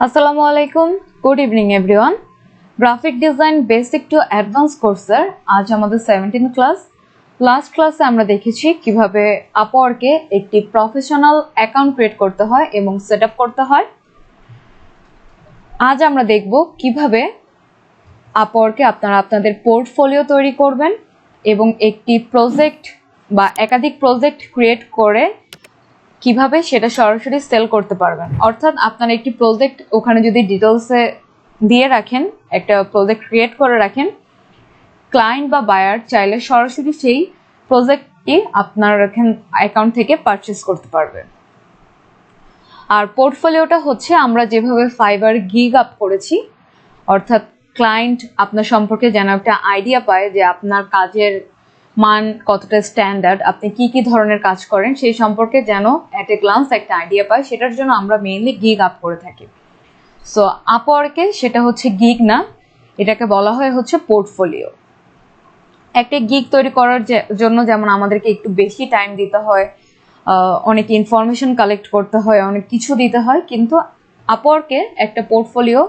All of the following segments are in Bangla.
আসসালামু আলাইকুম, good evening everyone. Graphic design basic to advance কোর্সের আজ আমাদের 17 ক্লাস। লাস্ট ক্লাসে আমরা দেখেছি কিভাবে আপওয়ার্কে একটি প্রফেশনাল অ্যাকাউন্ট ক্রিয়েট করতে হয় এবং সেট আপ করতে হয়। আজ আমরা দেখব কিভাবে আপওয়ার্কে আপনারা আপনাদের পোর্টফোলিও তৈরি করবেন এবং একটি প্রজেক্ট বা একাধিক প্রজেক্ট ক্রিয়েট করে কিভাবে সেটা সরাসরি সেল করতে পারবেন। অর্থাৎ আপনার একটি প্রজেক্ট ওখানে যদি ডিটেলসে দিয়ে রাখেন, একটা প্রজেক্ট ক্রিয়েট করে রাখেন, ক্লায়েন্ট বা বায়ার চাইলে সরাসরি সেই প্রজেক্টটি আপনার অ্যাকাউন্ট থেকে পারচেস করতে পারবে। আর পোর্টফোলিওটা হচ্ছে আমরা যেভাবে ফাইবার গিগ আপ করেছি, অর্থাৎ ক্লায়েন্ট আপনার সম্পর্কে যেন একটা আইডিয়া পায় যে আপনার কাজের মান কতটা স্ট্যান্ডার্ড, আপনি কি কি ধরনের কাজ করেন সেই সম্পর্কে যেন অ্যাট এ গ্লান্স একটা আইডিয়া পায়, সেটার জন্য আমরা মেইনলি গিগ আপ করে থাকি। সো আপওয়ার্কে সেটা হচ্ছে গিগ না, এটাকে বলা হয় হচ্ছে পোর্টফোলিও। একটা গিগ তৈরি করার জন্য যেমন আমাদেরকে একটু বেশি টাইম দিতে হয়, অনেক ইনফরমেশন কালেক্ট করতে হয়, অনেক কিছু দিতে হয়, কিন্তু আপওয়ার্কে একটা পোর্টফোলিও,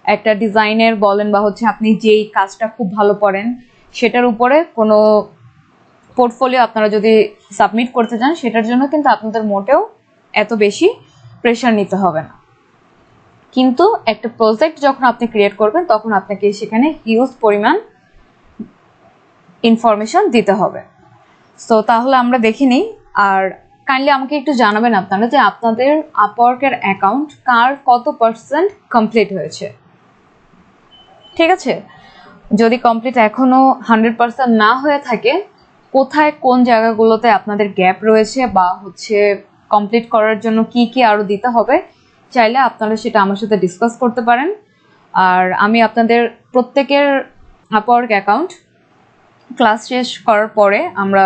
একটা ডিজাইনের বলেন বা হচ্ছে আপনি যেই কাজটা খুব ভালো করেন সেটার উপরে কোনো পোর্টফোলিও আপনারা যদি সাবমিট করতে চান সেটার জন্য কিন্তু আপনাদের মোটেও এত বেশি প্রেশার নিতে হবে না। কিন্তু একটা প্রজেক্ট যখন আপনি ক্রিয়েট করবেন তখন আপনাকে সেখানে হিউজ পরিমাণ ইনফরমেশন দিতে হবে। সো তাহলে আমরা দেখে নিই। আর কাইন্ডলি আমাকে একটু জানাবেন আপনারা যে আপনাদের আপওয়ার্কের অ্যাকাউন্ট কার কত % কমপ্লিট হয়েছে। ঠিক আছে, যদি কমপ্লিট এখনো 100% না হয়ে থাকে, কোথায় কোন জায়গাগুলোতে আপনাদের গ্যাপ রয়েছে বা হচ্ছে কমপ্লিট করার জন্য কি কি আরো দিতে হবে, চাইলে আপনারা সেটা আমার সাথে ডিসকাস করতে পারেন। আর আমি আপনাদের প্রত্যেকের আপওয়ার্ক অ্যাকাউন্ট ক্লাস শেষ করার পরে আমরা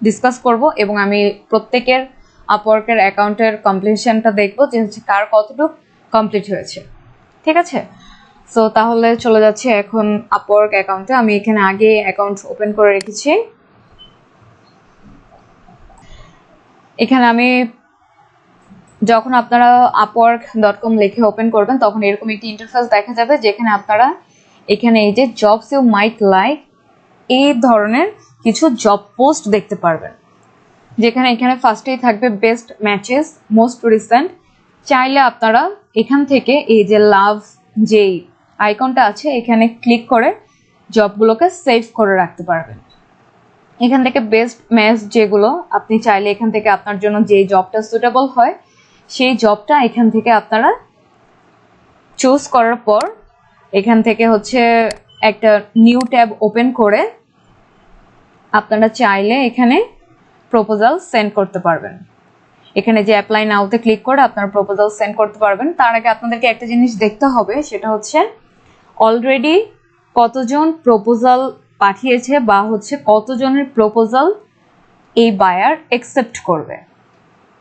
ডিসকাস করব এবং আমি প্রত্যেকের আপওয়ার্কের অ্যাকাউন্টের কমপ্লিশনটা দেখব যে হচ্ছে কার কতটুকু কমপ্লিট হয়েছে। ঠিক আছে, সো তাহলে চলে যাচ্ছে এখন আপওয়ার্ক অ্যাকাউন্টে। আমি এখানে আগে অ্যাকাউন্ট ওপেন করে রেখেছি। এখানে আমি যখন আপনারা upwork.com লিখে ওপেন করবেন তখন এরকম একটি ইন্টারফেস দেখা যাবে, যেখানে আপনারা এখানে এই যে জবস ইউ মাইট লাইক এই ধরনের কিছু জব পোস্ট দেখতে পারবেন, যেখানে এখানে ফার্স্টেই থাকবে বেস্ট ম্যাচেস মোস্ট রিসেন্ট। চাইলে আপনারা এখান থেকে এই যে লাভ যেই আইকনটা আছে এখানে ক্লিক করে জবগুলোকে সেভ করে রাখতে পারবেন। এখান থেকে বেস্ট ম্যাচ যেগুলো আপনি চাইলে এখান থেকে আপনার জন্য যে জবটা সুটেবল হয় সেই জবটা এখান থেকে আপনারা চুজ করার পর এখান থেকে হচ্ছে একটা নিউ ট্যাব ওপেন করে আপনারা চাইলে এখানে প্রপোজাল সেন্ড করতে পারবেন। এখানে যে অ্যাপ্লাই নাওতে ক্লিক করে আপনারা প্রপোজাল সেন্ড করতে পারবেন। তার আগে আপনাদেরকে একটা জিনিস দেখতে হবে, সেটা হচ্ছে অলরেডি কতজন প্রপোজাল পাঠিয়েছে বা হচ্ছে কতজনের প্রপোজাল এই বায়ার অ্যাকসেপ্ট করবে।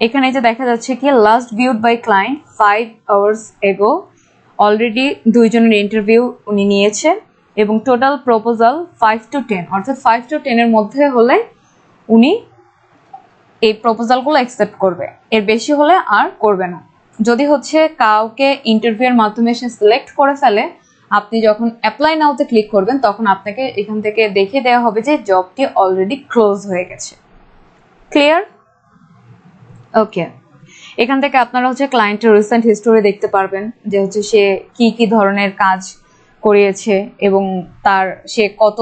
এখানে যে দেখা যাচ্ছে কি last viewed by client 5 hours ago, already 2 জনের ইন্টারভিউ উনি নিয়েছে এবং টোটাল প্রপোজাল 5 to 10, অর্থাৎ 5 to 10 এর মধ্যে হলে উনি এই প্রপোজালগুলো অ্যাকসেপ্ট করবে, এর বেশি হলে আর করবে না। যদি হচ্ছে কাউকে ইন্টারভিউর মাধ্যমে সে সিলেক্ট করে ফেলে, আপনি যখন অ্যাপ্লাই নাওতে ক্লিক করবেন তখন আপনাকে এখান থেকে দেখিয়ে দেওয়া হবে যে জবটি অলরেডি ক্লোজ হয়ে গেছে। ক্লিয়ার? ওকে, এখান থেকে আপনারা হচ্ছে ক্লায়েন্টের রিসেন্ট হিস্টোরি দেখতে পারবেন, যে হচ্ছে সে কি কি ধরনের কাজ করিয়েছে এবং তার সে কত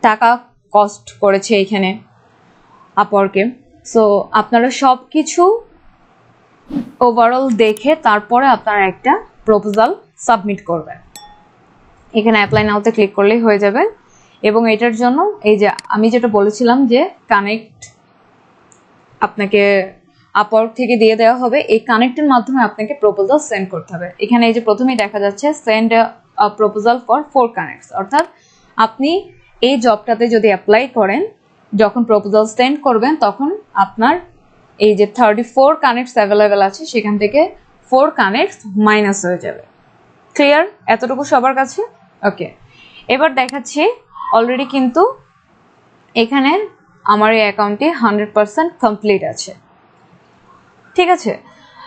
টাকা কস্ট করেছে এখানে আপওয়ার্কে। সো আপনারা সব কিছু ওভারঅল দেখে তারপরে আপনারা একটা প্রপোজাল সাবমিট করবেন। এখানে অ্যাপ্লাই নাওতে ক্লিক করলেই হয়ে যাবে এবং এটার জন্য এই যে আমি যেটা বলেছিলাম যে কানেক্ট আপনাকে আপওয়ার্ক থেকে দিয়ে দেওয়া হবে, এই কানেক্টের মাধ্যমে আপনাকে প্রপোজাল সেন্ড করতে হবে। এখানে এই যে প্রথমেই দেখা যাচ্ছে send a proposal for 4 connects, অর্থাৎ আপনি এই জবটাতে যদি অ্যাপ্লাই করেন, যখন প্রপোজাল সেন্ড করবেন তখন আপনার এই যে 34 কানেক্টস অ্যাভেলেবেল আছে সেখান থেকে 4 কানেক্টস মাইনাস হয়ে যাবে। ক্লিয়ার? এতটুকু সবার কাছে? ওকে, এবার দেখাচ্ছি অলরেডি কিন্তু এখানে আমার এই অ্যাকাউন্টটি 100% কমপ্লিট আছে। ঠিক আছে,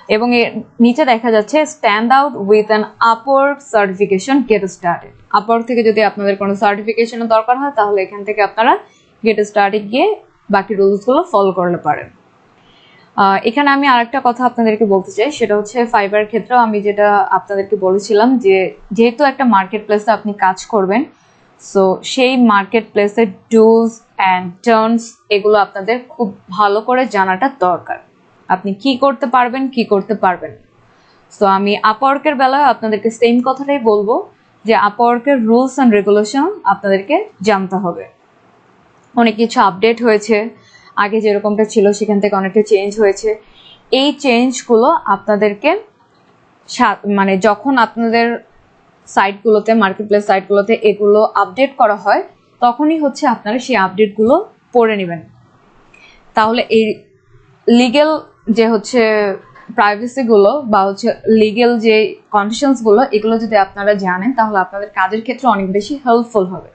এবং এর নিচে দেখা যাচ্ছে stand out with an Upwork certification, get started. Upwork থেকে যদি আপনাদের কোনো সার্টিফিকেশনের দরকার হয় তাহলে এখান থেকে আপনারা গেট স্টার্টেড গিয়ে বাকি রুলসগুলো ফলো করতে পারেন। এখানে আমি আরেকটা কথা আপনাদেরকে বলতে চাই, সেটা হচ্ছে ফাইবারের ক্ষেত্রেও আমি যেটা আপনাদেরকে বলেছিলাম যে যেহেতু একটা মার্কেট প্লেসে আপনি কাজ করবেন, সো সেই মার্কেট প্লেসের ডুজ অ্যান্ড টার্নস এগুলো আপনাদের খুব ভালো করে জানাটা দরকার। আপনি কি করতে পারবেন, কি করতে পারবেন। সো আমি আপওয়ার্কের বেলায় আপনাদেরকে সেম কথাটাই বলবো যে আপওয়ার্কের রুলস অ্যান্ড রেগুলেশন আপনাদেরকে জানতে হবে। অনেক কিছু আপডেট হয়েছে, আগে যেরকমটা ছিল সেখান থেকে অনেকটা চেঞ্জ হয়েছে। এই চেঞ্জগুলো আপনাদেরকে মানে যখন আপনাদের সাইটগুলোতে, মার্কেট প্লেস সাইটগুলোতে এগুলো আপডেট করা হয় তখনই হচ্ছে আপনারা সেই আপডেটগুলো পড়ে নেবেন। তাহলে এই লিগ্যাল যে হচ্ছে প্রাইভেসিগুলো বা হচ্ছে লিগ্যাল যে কন্ডিশনসগুলো এগুলো যদি আপনারা জানেন তাহলে আপনাদের কাজের ক্ষেত্রে অনেক বেশি হেল্পফুল হবে।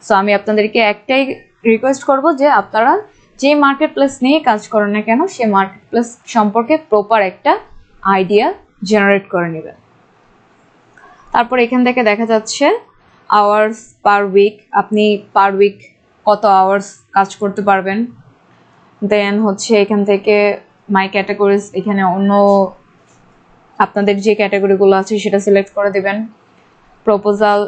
সো আমি আপনাদেরকে একটাই রিকোয়েস্ট করব যে আপনারা যে মার্কেট প্লেস নিয়ে কাজ করেন না কেন সেই মার্কেট প্লেস সম্পর্কে প্রপার একটা আইডিয়া জেনারেট করে নেবেন। তারপর এখান থেকে দেখা যাচ্ছে আওয়ার্স পার উইক, আপনি পার উইক কত আওয়ার্স কাজ করতে পারবেন। দেন হচ্ছে এখান থেকে মাই ক্যাটাগরিজ, এখানে অন্য আপনাদের যে ক্যাটাগরিগুলো আছে সেটা সিলেক্ট করে দেবেন। প্রপোজাল,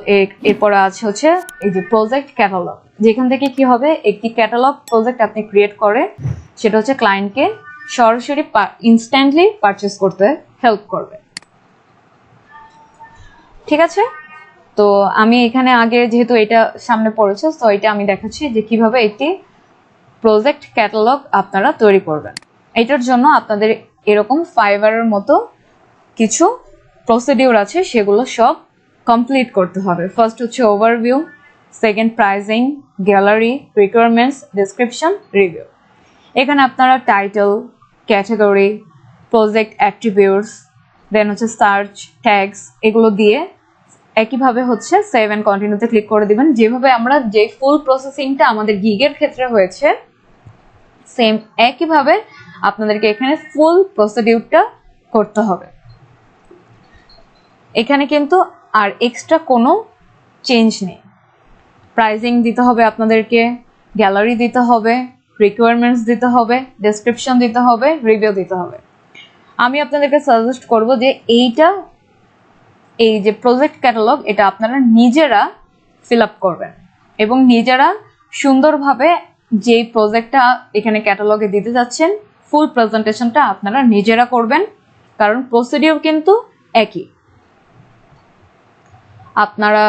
এরপরে আছে হচ্ছে এই যে প্রজেক্ট ক্যাটালগ, যেখান থেকে কি হবে একটি ক্যাটালগ প্রজেক্ট আপনি ক্রিয়েট করে সেটা হচ্ছে ক্লায়েন্টকে সরাসরি ইনস্ট্যান্টলি পারচেস করতে হেল্প করবে। ঠিক আছে, তো আমি এখানে আগে যেহেতু এটা সামনে পড়েছে তো এটা আমি দেখাচ্ছি যে কিভাবে একটি প্রজেক্ট ক্যাটালগ আপনারা তৈরি করবেন। এটার জন্য আপনাদের এরকম ফাইবারের মতো কিছু প্রসিডিউর আছে, সেগুলো সব কমপ্লিট করতে হবে। ফার্স্ট হচ্ছে overview, second pricing, gallery, requirements, description, review. এখানে আপনারা টাইটেল, ক্যাটাগরি, প্রজেক্ট অ্যাট্রিবিউটস, দেন হচ্ছে সার্চ, ট্যাগস এগুলো দিয়ে একইভাবে হচ্ছে সেভ অ্যান্ড কন্টিনিউতে ক্লিক করে দিবেন। যেভাবে আমরা যে ফুল প্রসেসিংটা আমাদের গিগের ক্ষেত্রে হয়েছে সেম একইভাবে আপনাদেরকে এখানে ফুল প্রসিডিউরটা করতে হবে। এখানে কিন্তু আর এক্সট্রা কোনো চেঞ্জ নেই। প্রাইজিং দিতে হবে আপনাদেরকে, গ্যালারি দিতে হবে, রিকোয়ারমেন্টস দিতে হবে, ডেসক্রিপশন দিতে হবে, রিভিউ দিতে হবে। আমি আপনাদেরকে সাজেস্ট করব যে এই যে প্রজেক্ট ক্যাটালগ এটা আপনারা নিজেরা ফিল আপ করবেন এবং নিজেরা সুন্দরভাবে যে প্রজেক্টটা এখানে ক্যাটালগে দিতে যাচ্ছেন ফুল প্রেজেন্টেশনটা আপনারা নিজেরা করবেন, কারণ প্রসিডিউর কিন্তু একই। আপনারা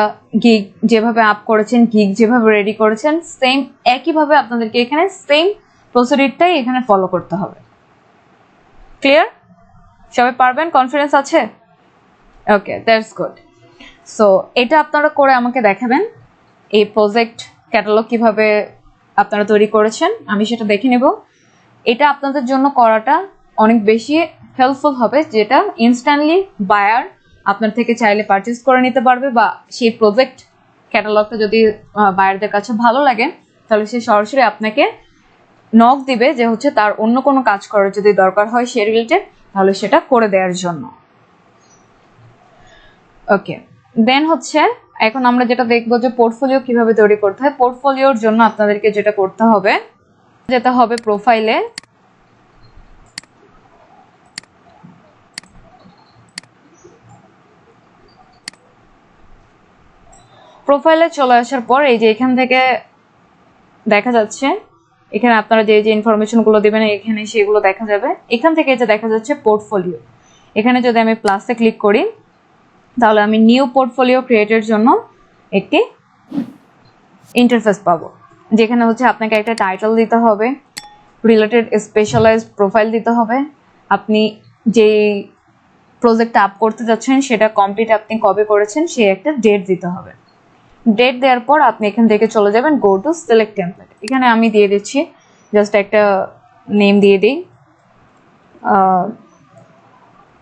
গিগ যেভাবে আপ করেছেন, গিগ যেভাবে রেডি করেছেন সেম একইভাবে আপনাদেরকে এখানে সেম প্রসিডিউরটাই এখানে ফলো করতে হবে। ক্লিয়ার? সবাই পারবেন? কনফিডেন্স আছে? ওকে, দ্যাটস গুড। সো এটা আপনারা করে আমাকে দেখাবেন এই প্রজেক্ট ক্যাটালগ কিভাবে আপনারা তৈরি করেছেন, আমি সেটা দেখে নেব। এটা আপনাদের জন্য করাটা অনেক বেশি হেল্পফুল হবে, যেটা ইনস্ট্যান্টলি বায়ার আপনার থেকে চাইলে পারচেস করে নিতে পারবে, বা সেই প্রজেক্ট ক্যাটালগটা যদি বায়ারদের কাছে ভালো লাগে তাহলে সে সরাসরি আপনাকে নক দিবে যে হচ্ছে তার অন্য কোনো কাজ করার যদি দরকার হয় সে রিলেটেড, তাহলে সেটা করে দেওয়ার জন্য। ওকে, দেন হচ্ছে এখন আমরা যেটা দেখবো যে পোর্টফোলিও কিভাবে তৈরি করতে হয়। পোর্টফোলিওর জন্য আপনাদেরকে যেটা করতে হবে, যেতে হবে প্রোফাইলে, প্রোফাইলে চলে আসার পর এই যে এখান থেকে দেখা যাচ্ছে এখানে আপনারা যে ইনফরমেশন গুলো দিবেন এখানে সেগুলো দেখা যাবে। এখান থেকে যে দেখা যাচ্ছে পোর্টফোলিও, এখানে যদি আমি প্লাসে ক্লিক করি তাহলে আমি নিউ পোর্টফোলিও ক্রিয়েটের জন্য একটি ইন্টারফেস পাবো, যেখানে হচ্ছে আপনাকে একটা টাইটেল দিতে হবে, রিলেটেড স্পেশালাইজড প্রোফাইল দিতে হবে, আপনি যে প্রজেক্টটা আপ করতে যাচ্ছেন সেটা কমপ্লিট আপনি কবে করেছেন সেই একটা ডেট দিতে হবে। ডেট দেওয়ার পর আপনি এখান থেকে চলে যাবেন গো টু সিলেক্ট টেমপ্লেট। এখানে আমি দিয়ে দিচ্ছি জাস্ট একটা নেম দিয়ে দিই,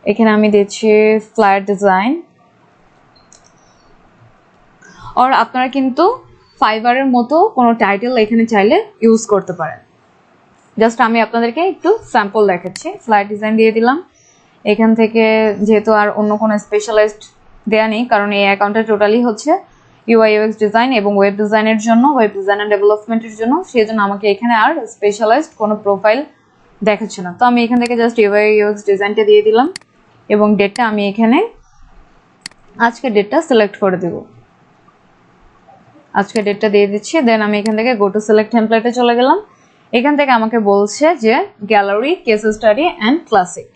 এখানে আমি দিচ্ছি ফ্লায়ার ডিজাইন। আর আপনারা কিন্তু ফাইবারের মতো কোনো টাইটেল এখানে চাইলে ইউজ করতে পারেন। জাস্ট আমি আপনাদেরকে একটু স্যাম্পল দেখাচ্ছি। ফ্লায়ার ডিজাইন দিয়ে দিলাম। এখান থেকে যেহেতু আর অন্য কোনো স্পেশালাইজড দেয়া নেই, কারণ এই অ্যাকাউন্টটা টোটালি হচ্ছে ইউআই ইউএক্স ডিজাইন এবং ওয়েব ডিজাইনের জন্য, ওয়েব ডিজাইন অ্যান্ড ডেভেলপমেন্টের জন্য, সেই জন্য আমাকে এখানে আর স্পেশালাইজড কোনো প্রোফাইল দেখাচ্ছে না। তো আমি এখান থেকে জাস্ট ইউআই ইউএক্স ডিজাইনটা দিয়ে দিলাম এবং ডেটটা আমি এখানে আজকের ডেটটা সিলেক্ট করে দেব। আজকের ডেটটা দিয়ে দিচ্ছি। দেন আমি এখান থেকে গো টু সিলেক্ট টেমপ্লেটে চলে গেলাম। এখান থেকে আমাকে বলছে যে gallery, case study and classic.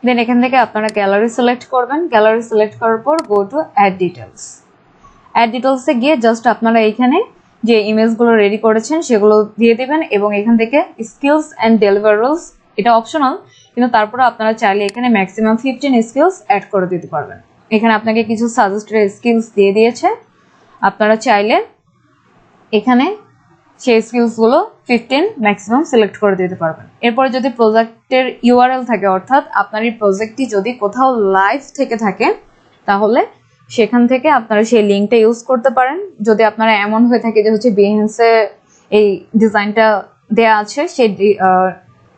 Then এখান থেকে আপনারা গ্যালারি সিলেক্ট করবেন। গ্যালারি সিলেক্ট করার পর go to ad details. Ad ডিটেলসে গিয়ে জাস্ট আপনারা এইখানে যে ইমেজগুলো রেডি করেছেন সেগুলো দিয়ে দিবেন এবং এখান থেকে স্কিলস অ্যান্ড ডেলিভারেবলস, এটা অপশনাল, কিন্তু তারপরে আপনারা চাইলে এখানে ম্যাক্সিমাম 15 স্কিলস অ্যাড করে দিতে পারবেন। এখানে আপনাকে কিছু সাজেস্টেড স্কিলস দিয়ে দিয়েছে, আপনারা চাইলে এখানে সেই স্কিলসগুলো 15 ম্যাক্সিমাম সিলেক্ট করে দিতে পারবেন। এরপরে যদি প্রজেক্টের ইউআরএল থাকে, অর্থাৎ আপনার এই প্রজেক্টটি যদি কোথাও লাইভ থেকে থাকে, তাহলে সেখান থেকে আপনারা সেই লিঙ্কটা ইউজ করতে পারেন। যদি আপনারা এমন হয়ে থাকে যে হচ্ছে বিহেন্সে এই ডিজাইনটা দেয়া আছে, সেই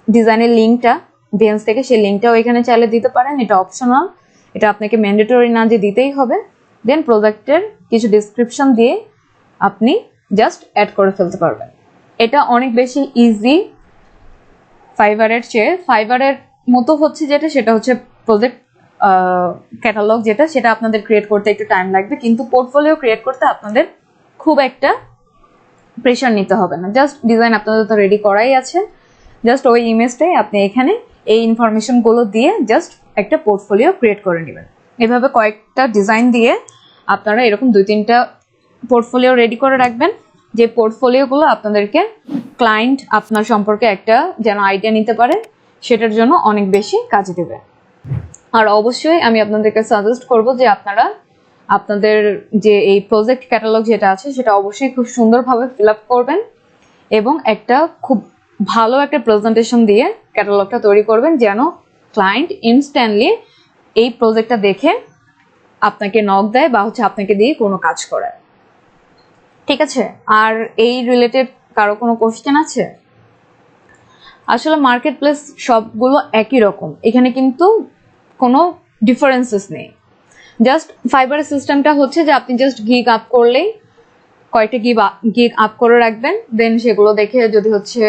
ডিজাইনের লিঙ্কটা বিহেন্স থেকে, সেই লিঙ্কটাও এখানে চাইলে দিতে পারেন, এটা অপশনাল, এটা আপনাকে ম্যান্ডেটরি না যে দিতেই হবে। দেন প্রজেক্টের কিছু ডিসক্রিপশন দিয়ে আপনি জাস্ট অ্যাড করে ফেলতে পারবেন। এটা অনেক বেশি ইজি ফাইবারের চেয়ে। ফাইবারের মতো হচ্ছে যেটা, সেটা হচ্ছে প্রজেক্ট ক্যাটালগ, সেটা আপনাদের ক্রিয়েট করতে একটু টাইম লাগবে, কিন্তু পোর্টফোলিও ক্রিয়েট করতে আপনাদের খুব একটা প্রেশার নিতে হবে না। জাস্ট ডিজাইন আপনাদের তো রেডি করাই আছে, জাস্ট ওই ইমেজটাই আপনি এখানে এই ইনফরমেশনগুলো দিয়ে জাস্ট একটা পোর্টফোলিও ক্রিয়েট করে নেবেন। এভাবে কয়েকটা ডিজাইন দিয়ে আপনারা এরকম 2-3টা পোর্টফোলিও রেডি করে রাখবেন, যে পোর্টফোলিওগুলো আপনাদেরকে ক্লায়েন্ট আপনার সম্পর্কে একটা যেন আইডিয়া নিতে পারে, সেটার জন্য অনেক বেশি কাজে দেবে। আর অবশ্যই আমি আপনাদেরকে সাজেস্ট করব যে আপনারা আপনাদের যে এই প্রজেক্ট ক্যাটালগ যেটা আছে সেটা অবশ্যই খুব সুন্দরভাবে ফিল আপ করবেন এবং একটা খুব ভালো একটা প্রেজেন্টেশন দিয়ে ক্যাটালগটা তৈরি করবেন, যেন ক্লায়েন্ট ইনস্ট্যান্টলি এই প্রজেক্টটা দেখে আপনাকে নক দেয় বা হচ্ছে আপনাকে দিয়ে কোনো কাজ করায়। ঠিক আছে? আর এই রিলেটেড কারো কোনো কোশ্চেন আছে? আসলে মার্কেট প্লেস সবগুলো একই রকম, এখানে কিন্তু কোনো ডিফারেন্সেস নেই। জাস্ট ফাইবারের সিস্টেমটা হচ্ছে যে আপনি জাস্ট গিগ আপ করলেই কয়েকটা গিগ আপ করে রাখবেন, দেন সেগুলো দেখে যদি হচ্ছে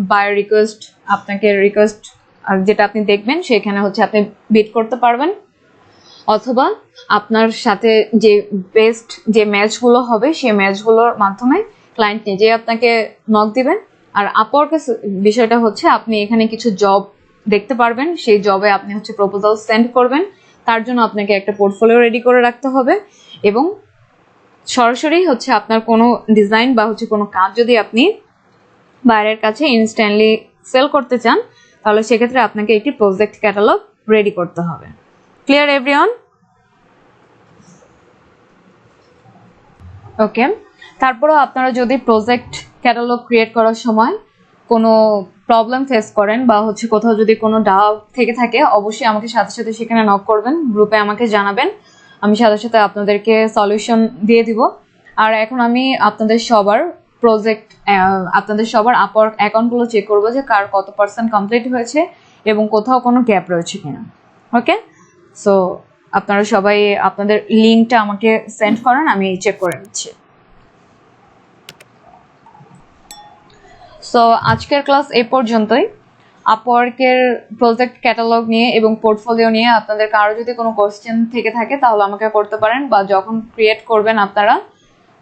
বায়ার রিকোয়েস্ট, আপনাকে রিকোয়েস্ট যেটা আপনি দেখবেন সেখানে হচ্ছে আপনি বিড করতে পারবেন, অথবা আপনার সাথে যে বেস্ট যে ম্যাচগুলো হবে সেই ম্যাচগুলোর মাধ্যমে ক্লায়েন্ট নিজেই আপনাকে নক দিবেন। আর আপওয়ার্কের বিষয়টা হচ্ছে আপনি এখানে কিছু জব দেখতে পারবেন, সেই জবে আপনি হচ্ছে প্রপোজাল সেন্ড করবেন, তার জন্য আপনাকে একটা পোর্টফোলিও রেডি করে রাখতে হবে এবং সরাসরি হচ্ছে আপনার কোনো ডিজাইন বা হচ্ছে কোনো কাজ যদি আপনি বাইরের কাছে ইনস্ট্যান্টলি সেল করতে চান, তাহলে সেক্ষেত্রে আপনাকে একটি প্রজেক্ট ক্যাটালগ রেডি করতে হবে। Clear everyone? ওকে। তারপরেও আপনারা যদি প্রজেক্ট ক্যাটালগ ক্রিয়েট করার সময় কোনো প্রবলেম ফেস করেন বা হচ্ছে কোথাও যদি কোনো ডাউট থেকে থাকে, অবশ্যই আমাকে সাথে সাথে সেখানে নক করবেন, গ্রুপে আমাকে জানাবেন, আমি সাথে সাথে আপনাদেরকে সলিউশন দিয়ে দিব। আর এখন আমি আপনাদের সবার আপওয়ার্ক অ্যাকাউন্টগুলো চেক করবো যে কার কত % কমপ্লিট হয়েছে এবং কোথাও কোনো গ্যাপ রয়েছে কিনা। ওকে, সো আপনারা সবাই আপনাদের লিঙ্কটা আমাকে সেন্ড করেন, আমি চেক করে নিচ্ছি। সো আজকের ক্লাস এই পর্যন্তই। আপওয়ার্কের প্রজেক্ট ক্যাটালগ নিয়ে এবং পোর্টফোলিও নিয়ে আপনাদের কারো যদি কোনো কোশ্চেন থেকে থাকে তাহলে আমাকে করতে পারেন, বা যখন ক্রিয়েট করবেন আপনারা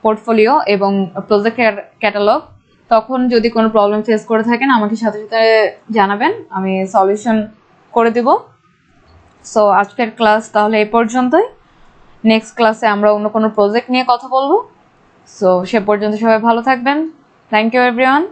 পোর্টফোলিও এবং প্রজেক্ট ক্যাটালগ, তখন যদি কোনো প্রবলেম ফেস করে থাকেন আমাকে সাথে সাথে জানাবেন, আমি সলিউশন করে দেব। সো আজকের ক্লাস তাহলে এই পর্যন্তই। নেক্সট ক্লাসে আমরা অন্য কোনো প্রজেক্ট নিয়ে কথা বলবো। সো সে পর্যন্ত সবাই ভালো থাকবেন। Thank you everyone.